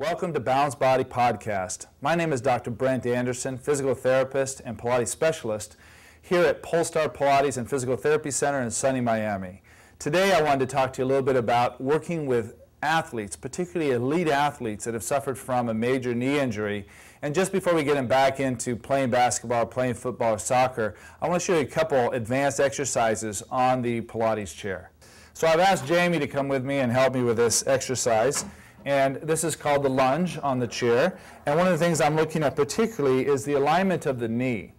Welcome to Balanced Body Podcast. My name is Dr. Brent Anderson, physical therapist and Pilates specialist here at Polestar Pilates and Physical Therapy Center in sunny Miami. Today I wanted to talk to you a little bit about working with athletes, particularly elite athletes that have suffered from a major knee injury. And just before we get them back into playing basketball, playing football, or soccer, I want to show you a couple advanced exercises on the Pilates chair. So I've asked Jamie to come with me and help me with this exercise. And this is called the lunge on the chair. And one of the things I'm looking at particularly is the alignment of the knee.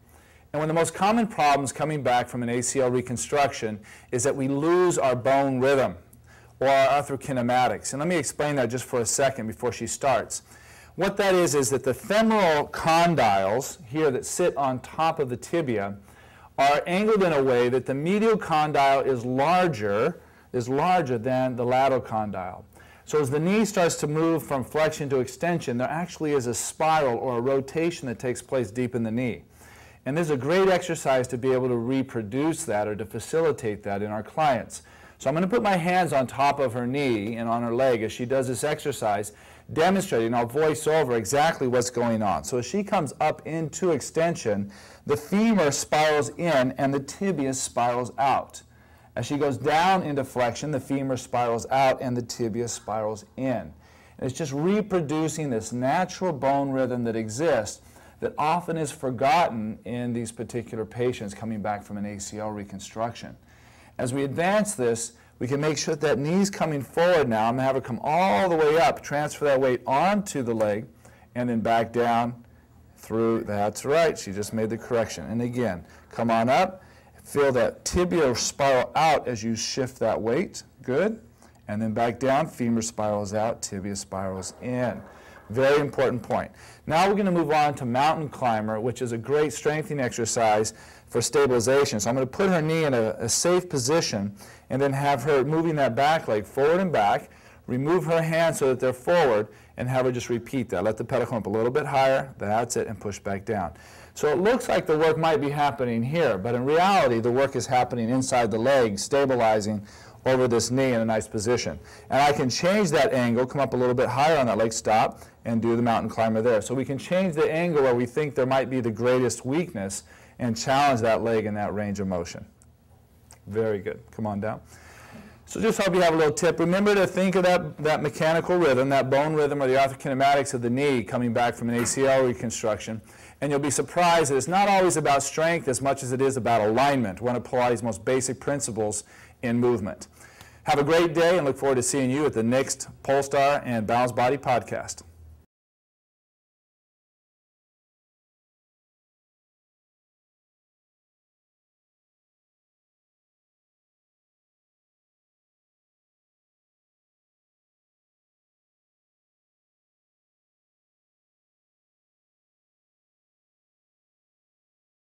And one of the most common problems coming back from an ACL reconstruction is that we lose our bone rhythm or our arthrokinematics. And let me explain that just for a second before she starts. What that is that the femoral condyles here that sit on top of the tibia are angled in a way that the medial condyle is larger than the lateral condyle. So as the knee starts to move from flexion to extension, there actually is a spiral or a rotation that takes place deep in the knee. And this is a great exercise to be able to reproduce that or to facilitate that in our clients. So I'm going to put my hands on top of her knee and on her leg as she does this exercise, demonstrating, I'll voice over exactly what's going on. So as she comes up into extension, the femur spirals in and the tibia spirals out. As she goes down into flexion, the femur spirals out and the tibia spirals in. And it's just reproducing this natural bone rhythm that exists that often is forgotten in these particular patients coming back from an ACL reconstruction. As we advance this, we can make sure that knee's coming forward now. I'm going to have her come all the way up, transfer that weight onto the leg, and then back down through. That's right, she just made the correction. And again, come on up. Feel that tibia spiral out as you shift that weight. Good. And then back down, femur spirals out, tibia spirals in. Very important point. Now we're going to move on to mountain climber, which is a great strengthening exercise for stabilization. So I'm going to put her knee in a safe position and then have her moving that back leg forward and back. Remove her hands so that they're forward and have her just repeat that. Let the pedal come up a little bit higher. That's it, and push back down. So it looks like the work might be happening here, but in reality the work is happening inside the leg, stabilizing over this knee in a nice position. And I can change that angle, come up a little bit higher on that leg, stop, and do the mountain climber there. So we can change the angle where we think there might be the greatest weakness and challenge that leg in that range of motion. Very good. Come on down. So just hope you have a little tip. Remember to think of that mechanical rhythm, that bone rhythm or the arthrokinematics of the knee coming back from an ACL reconstruction. And you'll be surprised that it's not always about strength as much as it is about alignment, one of Pilates' most basic principles in movement. Have a great day and look forward to seeing you at the next Polestar and Balanced Body Podcast.